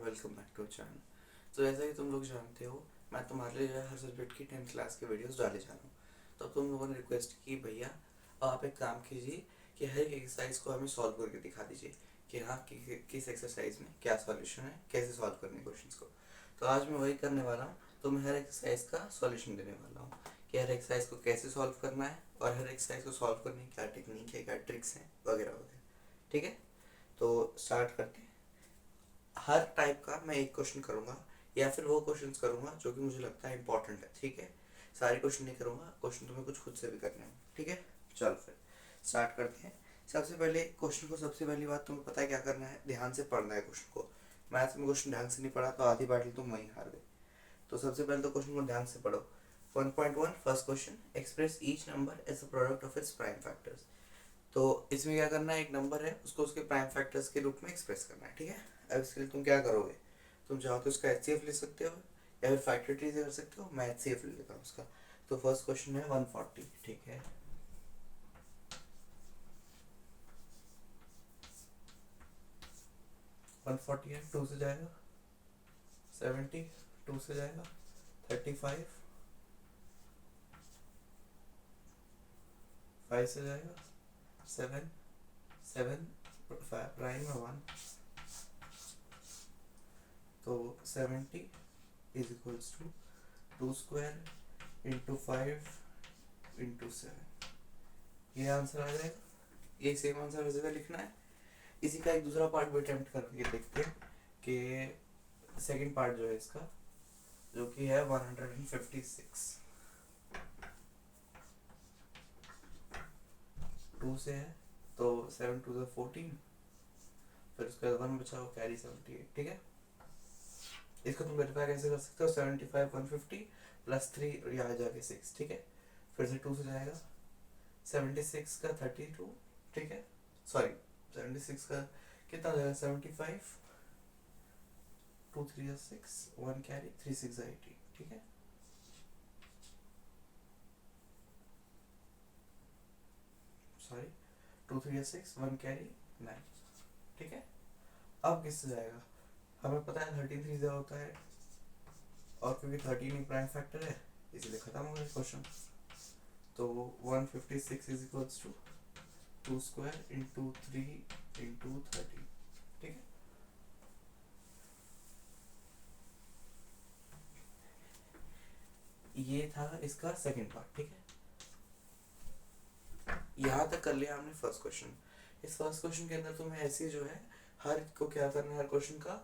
Welcome back to channel. तो जैसा कि तुम लोग जानते हो, मैं तुम्हारे लिए हर सब्जेक्ट की 10th क्लास के वीडियोस डाले जा रहा हूँ। तो तुम लोगों ने रिक्वेस्ट की भैया आप एक काम कीजिए कि हर एक एक्सरसाइज को हमें सॉल्व करके दिखा दीजिए कि हाँ किस एक्सरसाइज में क्या सॉल्यूशन है, कैसे सॉल्व करने क्वेश्चंस को। तो आज मैं वही करने वाला हूँ। तो मैं हर एक्सरसाइज का सॉल्यूशन देने वाला हूँ कि हर एक्सरसाइज को कैसे सॉल्व करना है और हर एक्सरसाइज को सॉल्व करने की क्या टेक्निक है, क्या ट्रिक्स हैं वगैरह वगैरह। ठीक है, तो स्टार्ट करते हैं। हर टाइप का मैं एक क्वेश्चन करूंगा या फिर वो क्वेश्चंस करूंगा जो कि मुझे लगता है इंपॉर्टेंट है। ठीक है, सारे क्वेश्चन नहीं करूंगा, क्वेश्चन तुम्हें कुछ खुद से भी करने हैं। ठीक है, चलो फिर स्टार्ट करते हैं। सबसे पहले क्वेश्चन को, सबसे पहली बात तुम्हें पता है क्या करना है, ध्यान से पढ़ना है क्वेश्चन को। मैथ्स में क्वेश्चन ध्यान से नहीं पढ़ा तो आधी बैटल तुम वहीं हार गए। तो सबसे पहले तो क्वेश्चन को ध्यान से पढ़ो। 1.1 first question, express each number as a product of its prime factors. तो इसमें क्या करना है, एक नंबर है उसको उसके प्राइम फैक्टर्स के रूप में एक्सप्रेस करना है। ठीक है, अब इसके लिए तुम क्या करोगे, तुम चाहो तो उसका एचसीएफ ले सकते हो या फिर फैक्टर ट्री से कर सकते हो। मैं एचसीएफ ले लेता हूँ उसका। तो फर्स्ट क्वेश्चन है 140। ठीक है, 140 है, 2 से जाएगा 70, 2 से जाएगा 35, 5 से जाएगा 7, 7 प्राइम है 1, तो 70 is equals to 2 square into 5 into 7। ये आंसर आ जाएगा। ये सेम आंसर वैसे लिखना है। इसी का एक दूसरा पार्ट भी अटेम्प्ट करके देखते हैं कि सेकंड पार्ट जो है इसका, जो कि है 156। 2 से है तो 7 टू द 14, फिर उसके बाद 1 बचा, वो कैरी 78। ठीक है, इसको तुम वेरीफाई कैसे कर सकते हो, 75 150 प्लस 3 और यहाँ जाके 6। ठीक है, फिर से 2 से जाएगा 76 का 32। ठीक है, सॉरी 76 का कितना जाएगा 75, 2 3 6, 1 कैरी 3 6 80। ठीक है, सॉरी 2 3 6, 1 कैरी 9। ठीक है, अब किससे जाएगा, हमें पता है 13 3 होता है और क्योंकि 13 ही प्राइम फैक्टर है इसलिए खत्म हो गया क्वेश्चन। तो 156 is equals to 2 square into 3 into 30। ठीक है, ये था इसका सेकंड पार्ट। ठीक है, यहाँ तक कर लिया हमने फर्स्ट क्वेश्चन। इस फर्स्ट क्वेश्चन के अंदर तुम्हें ऐसे जो है हर को क्या करना है, हर क्वेश्चन का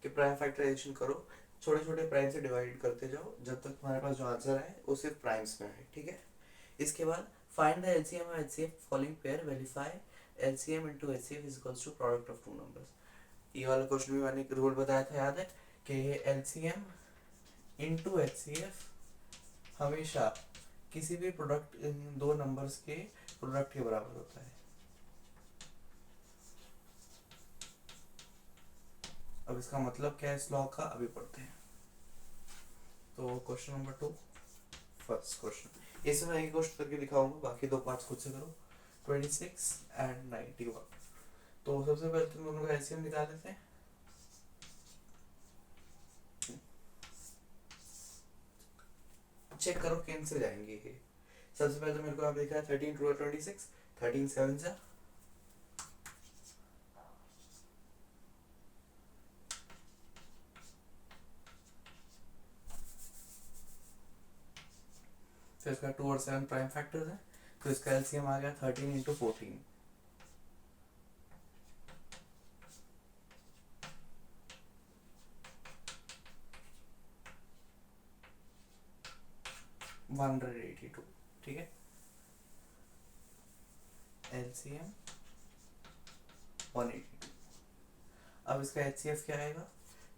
कि प्राइम फैक्टराइजेशन करो, छोटे छोटे प्राइम से डिवाइड करते जाओ जब तक तुम्हारे पास जो आंसर है वो सिर्फ प्राइम्स में है। ठीक है, इसके बाद find the LCM of HCF following pair, verify LCM into HCF is equals to product of two numbers. ये वाला क्वेश्चन में मैंने एक रूल बताया था, याद है कि एलसीएम इनटू एचसीएफ हमेशा किसी भी प्रोडक्ट, दो नंबर्स के प्रोडक्ट के बराबर होता है। अब इसका मतलब क्या है इस लॉ का, अभी पढ़ते हैं। तो क्वेश्चन नंबर 2, फर्स्ट क्वेश्चन, इसमें एक क्वेश्चन करके दिखाऊंगा, बाकी दो पार्ट्स खुद से करो। 26 एंड 91। तो सबसे पहले तुम दोनों का एलसीएम निकाल लेते हैं। चेक करो किन से जाएंगे ये। सबसे पहले तो मेरे को आप देखा है 13 टू 26, 13 7 जा, फिर इसका 2 और 7 प्राइम फैक्टर्स है, तो इसका एलसीएम आ गया 13 इंटू 14। $182। ठीक है, एलसीएम 182। अब इसका एचसीएफ क्या आएगा,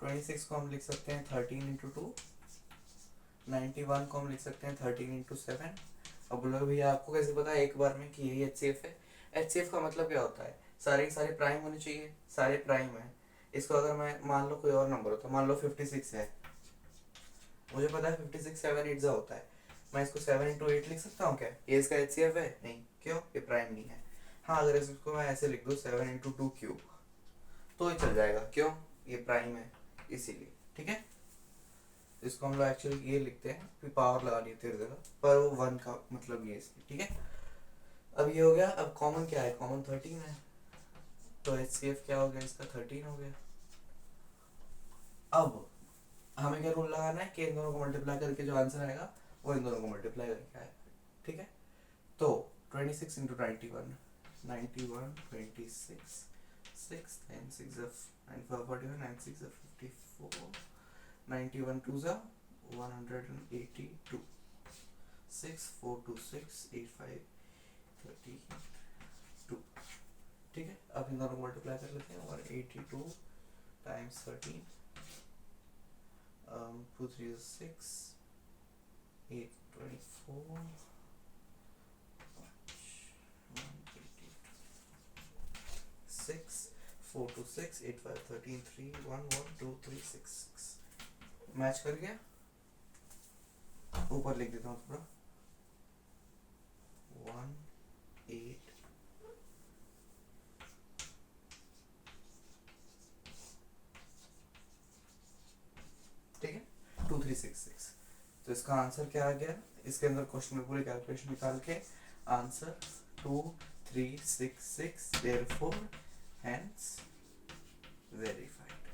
26 को हम लिख सकते हैं 13 इंटू 2, 91 को हम लिख सकते हैं 13 इंटू 7। अब बोलोगे भैया आपको कैसे पता है एक बार में कि यही एचसीएफ है। एचसीएफ का मतलब क्या होता है, सारे के सारे प्राइम होने चाहिए, सारे प्राइम है। इसको अगर मैं मान लो कोई और नंबर होता, मान लो 56 है, मुझे पता है 56 7 8 होता है, मैं इसको 7 इंटू 8 लिख सकता हूँ क्या, ये इसका एचसीएफ है नहीं, क्यों, ये प्राइम नहीं है। हाँ, अगर इसको मैं ऐसे लिख दूँ 7 इंटू 2 क्यूब तो ये चल जाएगा, क्यों, ये प्राइम है। इसीलिए, ठीक है। इसको हम लोग एक्चुअली ये लिखते हैं कि पावर लगानी होती है जगह, पर वो 1 का मतलब ये इसलिए, ठीक है। अब ये हो गया। अब कॉमन क्या है, कॉमन 13 है, तो HCF क्या हो गया इसका, 13 हो गया। अब हमें क्या रूल लगाना है कि इन दोनों को मल्टीप्लाई करके जो आंसर आएगा वो इन दोनों को मल्टीप्लाई करके आएगा, ठीक है। तो 26 इंटू 91, 91, 26, 6, 9, 6 45, 9, 6 54, 91 2 182, 6 4 2 6 8 5 32, ठीक है। अब इन दोनों को मल्टीप्लाई कर लेते हैं, 182 टाइम्स 13, 2 3 is 6, 8 24, 6 4 2 6 8 5 13 3 1 1 2 3 6 6 मैच कर गया। ऊपर लिख देता हूँ थोड़ा, 1 8 ठीक है, 2 3 6 6। तो इसका आंसर क्या आ गया, इसके अंदर क्वेश्चन में पूरी कैलकुलेशन निकाल के आंसर 2 3 6 6, therefore hence verified,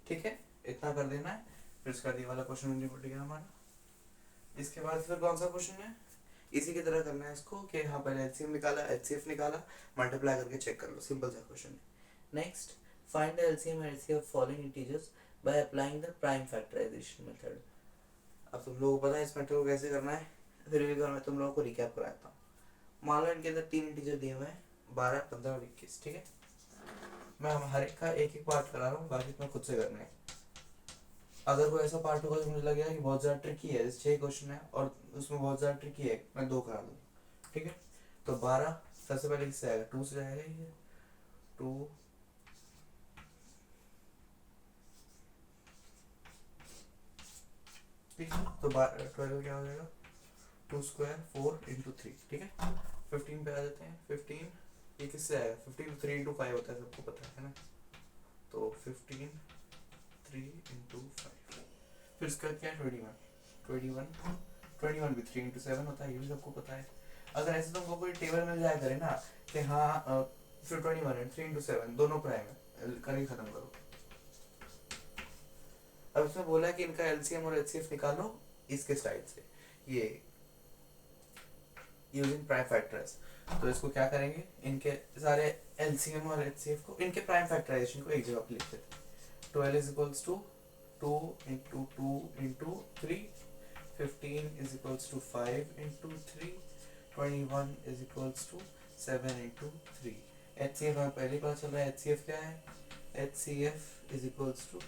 ठीक है। इतना कर देना है, फिर इसका ये वाला क्वेश्चन निपट गया हमारा। इसके बाद फिर कौन सा क्वेश्चन है, इसी की तरह करना है इसको कि हाँ पहले एलसीएम निकाला, एचसीएफ निकाला, मल्टीप्लाई करके चेक कर लो, सिंपल सा क्वेश्चन है। Next, find the LCM and HCF of following integers by applying the prime factorization method. अब तुम लोगों को पता है इस मेथड को कैसे करना है, फिर भी मैं तुम लोगों को रिकैप कराता हूँ। मान लो इनके अंदर 3 इंटीजर दिए हुए हैं, 12, 15 और 21, ठीक है। मैं हर एक का एक एक पार्ट करा रहा हूँ, बाकी तुम्हें खुद से करना है। अगर कोई ऐसा पार्ट होगा जो मुझे लगेगा कि बहुत ज़्यादा ट्रिकी है, जैसे 6 क्वेश्चन है और उसमें बहुत ज़्यादा ट्रिकी है, मैं 2 करा दूँ, ठीक है। तो 12 सबसे पहले किससे आएगा, 2 से आएगा, ये 2 ठीक है। तो 12 क्या हो जाएगा, 2 स्क्वायर 4 इंटू 3, ठीक है। 15 पे आ जाते हैं, 15 ये किससे आएगा, 15 3 इंटू 5 होता है, सबको पता है ना। तो 15 3 इंटू 5, फिर इसका क्या है 21 भी 3 इंटू 7 होता है, ये भी सबको पता है। अगर ऐसे तुमको कोई टेबल मिल जाए करे ना कि हाँ फिर 21 है, 3 इंटू 7 दोनों प्राइम है, करके खत्म करो। अब इसमें बोला है कि इनका एलसीएम और एचसीएफ निकालो इसके स्टाइल से, ये यूजिंग प्राइम फैक्टर्स। तो इसको क्या करेंगे, इनके सारे एलसीएम और एचसीएफ को, इनके प्राइम फैक्टराइजेशन को एक जगह पे लिख देते हैं। 12 is equals to 2 into 2 into 3, 15 is equals to 5 into 3, 21 is equals to 7 into 3। HCF हमें पहले पता चल रहा है, HCF क्या है, HCF is equals to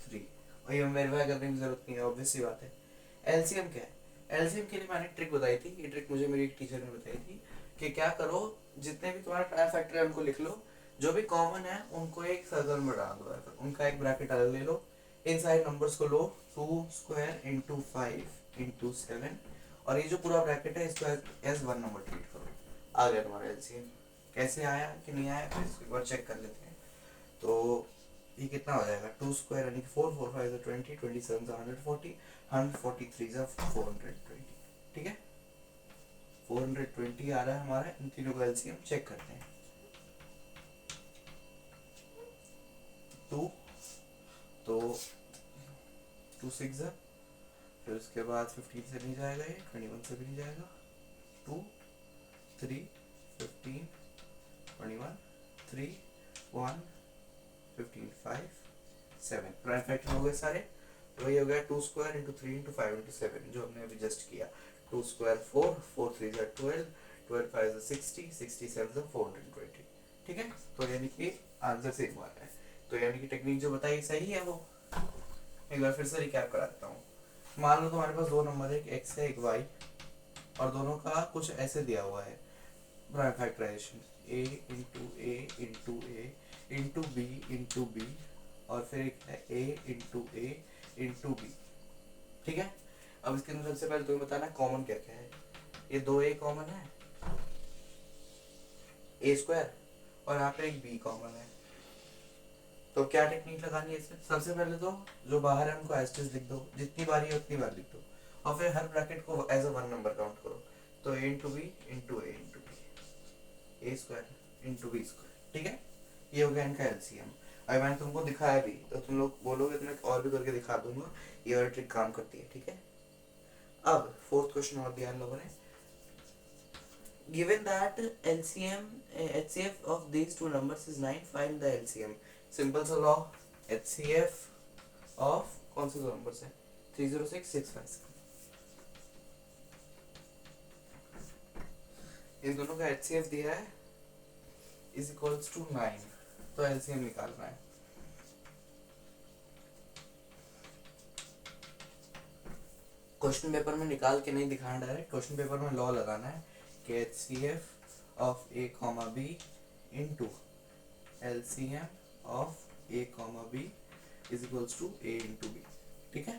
3, और ये वेरीफाई करने की जरूरत नहीं है, ऑब्वियस सी बात है। LCM क्या है, LCM के लिए मैंने ट्रिक बताई थी, ये ट्रिक मुझे मेरी टीचर ने बताई थी कि क्या करो, जितने भी तुम्हारे प्राइम फैक्टर है उनको लिख लो, जो भी कॉमन है उनको एक सर्कल में डाल दो, उनका एक ब्रैकेट अलग ले लो, इन सारे नंबर्स को लो, 2 स्क्वायर इंटू 5 इंटू 7, और ये जो पूरा ब्रैकेट है इसको एज 1 नंबर ट्रीट करो। आ गया तुम्हारा एलसीएम। कैसे आया कि नहीं आया, फिर इसको एक बार चेक कर लेते हैं। तो ये कितना हो जाएगा, 2 स्क्वायर यानी 4 4 5 20, 27 140, 143 420, ठीक है। 420 आ रहा है हमारा, इन तीनों का एलसीएम चेक करते हैं। 2 तो 2 6 है, फिर उसके बाद 15 से नहीं जाएगा, ये 21 से भी नहीं जाएगा, 2 3 15 21 3 1 15 5 7 प्राइम फैक्टर हो गए सारे। तो वही हो गया 2 स्क्वायर इंटू 3 इंटू 5 इंटू 7 जो हमने अभी जस्ट किया। 2 स्क्वायर 4 4 3 12 12 5 60 60 7 420, ठीक है। तो यानी कि आंसर सेम आ रहा है। तो यानी कि टेक्निक जो बताई सही है वो। एक बार फिर से रिकैप करा देता हूँ। मान लो तुम्हारे पास दो नंबर है, एक एक्स है एक वाई, और दोनों का कुछ ऐसे दिया हुआ है prime factorization, a into A into A into B into B, और फिर एक है a into A into B, ठीक है। अब इसके अंदर सबसे पहले तुम्हें बताना कॉमन क्या क्या है। ये दो a कॉमन है, a स्क्वायर, और यहाँ पे एक b कॉमन है, तो क्या टेक्निक लगानी है इसमें, सबसे पहले तो जो बाहर है उनको एस्टेरिस्क लिख दो, जितनी बारी है उतनी बार लिख दो, और फिर हर ब्रैकेट को as a one number count करो। तो A into B into A into B, A square into B square, ठीक है। ये हो गया इनका एलसीएम। अगर मैंने तुमको दिखाया भी तो तुम लोग बोलोगे तो मैं और भी करके दिखा दूंगा, ये वाली ट्रिक काम करती है, ठीक है। अब फोर्थ क्वेश्चन और दिया इन लोगों ने, given that LCM HCF of these two numbers is 9, find the LCM। Simple सा लॉ, HCF of कौन से दो नंबर्स हैं, 306 657, इन दोनों का HCF दिया है इज इक्वल्स टू 9, तो LCM निकालना है। क्वेश्चन पेपर में निकाल के नहीं दिखाना डायरेक्ट, क्वेश्चन पेपर में लॉ लगाना है कि HCF of A comma B into LCM of A comma B is equals to A into B, ठीक है।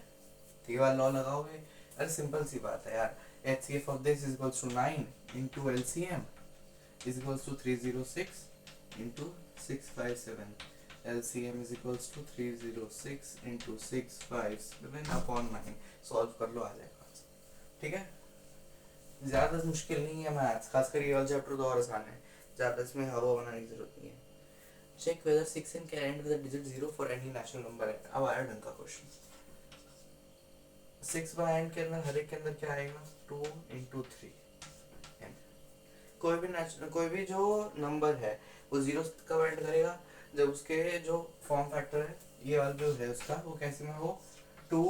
तो ये वाला लॉ लगाओगे, अरे सिंपल सी बात है यार, HCF of this is equals to 9 into LCM is equals to 306 into 657, LCM is equals to 306 into 657 upon 9। Solve कर लो, आ जाएगा, ठीक है। ज़्यादा मुश्किल नहीं है मैथ्स, खासकर ये वाला चैप्टर तो और आसान है, ज़्यादा इसमें हवा बनाने की जरूरत नहीं है। Check whether 6 can end with a digit 0 for any natural number है। अब आया ढंग का क्वेश्चन, 6 बाय एंड के अंदर हर एक के अंदर क्या आएगा, 2 into 3 एंड। कोई भी जो नंबर है वो 0 कब एंड करेगा, जब उसके जो फॉर्म फैक्टर है ये वाला जो है उसका वो कैसे में हो, 2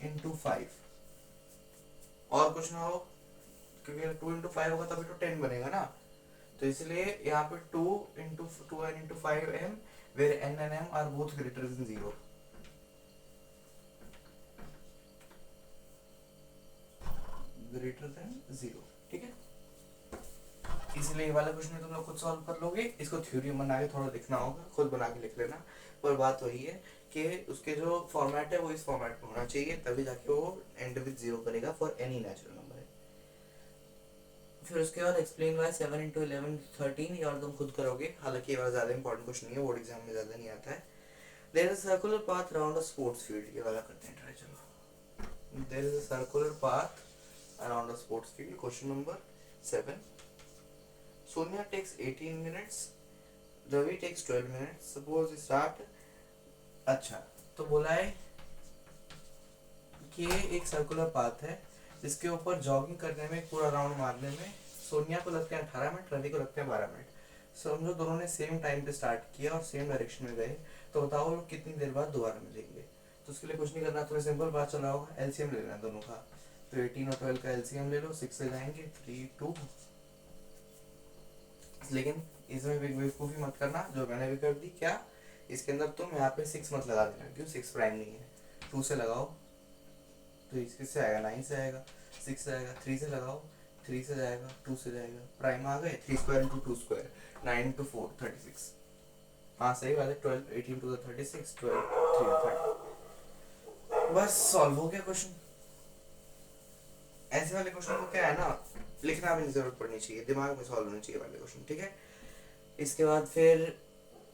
into 5 और कुछ ना हो, क्योंकि 2 into 5 होगा तभी तो 10 बनेगा ना। तो इसलिए यहाँ पे 2 into 2n into 5m where n and m are both greater than 0। Greater than 0, ठीक है। इसलिए ये वाला क्वेश्चन तुम लोग खुद सॉल्व कर लोगे, इसको थ्योरी बना के थोड़ा लिखना होगा, खुद बना के लिख लेना। पर बात वही है कि उसके जो फॉर्मेट है वो इस फॉर्मेट में होना चाहिए, तभी जाके वो एंड विद 0 करेगा फॉर एनी नेचुरल नंबर है। फिर उसके बाद एक्सप्लेन वाई 7 into 11 13, ये और तुम खुद करोगे, हालांकि ये वाला ज़्यादा इंपॉर्टेंट क्वेश्चन नहीं है, बोर्ड एग्जाम में ज़्यादा नहीं आता है। There is a circular path around a sports field, ये वाला करते हैं ट्राई, चलो। There is a circular path around a sports field, question number 7। Sonia takes 18 minutes, Ravi takes 12 minutes, suppose start। अच्छा, तो बोला है कि एक सर्कुलर पाथ है जिसके ऊपर जॉगिंग करने में, पूरा राउंड मारने में सोनिया को लगते हैं 18 मिनट, रवि को लगते हैं 12 मिनट। समझो दोनों ने सेम टाइम पे स्टार्ट किया और सेम डायरेक्शन में गए, तो बताओ लोग कितनी देर बाद दोबारा मिलेंगे। तो उसके लिए कुछ नहीं करना, तुम्हें सिंपल बात चल रहा होगा, एलसीएम ले लेना दोनों का। तो 18 और 12 का एलसीएम ले लो, 6 से जाएंगे 3 2। लेकिन इसमें बेवकूफ़ी मत करना जो मैंने भी कर दी, क्या इसके अंदर तुम यहाँ पे 6 मत लगा देना, क्यों 6 प्राइम नहीं है, 2 से लगाओ तो इससे आएगा 9 से आएगा, 6 से आएगा, 3 से लगाओ 3 से जाएगा, 2 से जाएगा, प्राइम आ गए, 3 स्क्वायर इंटू 2 स्क्वायर, 9 इंटू 4 36। हाँ सही बात है, 12 18 टू द 36, 12 3 30। बस सॉल्व हो गया क्वेश्चन। ऐसे वाले क्वेश्चन को क्या है ना, लिखना भी नहीं जरूरत पड़नी चाहिए, दिमाग में सॉल्व होने चाहिए वाले क्वेश्चन, ठीक है। इसके बाद फिर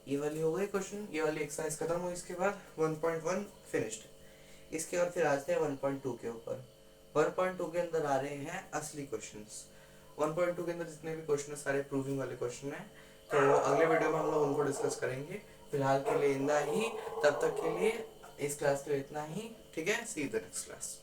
ये वाली हो गई क्वेश्चन, ये वाली एक्सरसाइज खत्म हुई। इसके बाद 1.1 फिनिश्ड। इसके बाद फिर आते हैं 1.2 के ऊपर। 1.2 के अंदर आ रहे हैं असली क्वेश्चंस। 1.2 के अंदर जितने भी क्वेश्चन है सारे प्रूविंग वाले क्वेश्चन हैं, तो अगले वीडियो में हम लोग उनको डिस्कस करेंगे। फिलहाल के लिए इतना ही, तब तक के लिए इस क्लास के लिए इतना ही, ठीक है। सी यू द नेक्स्ट क्लास।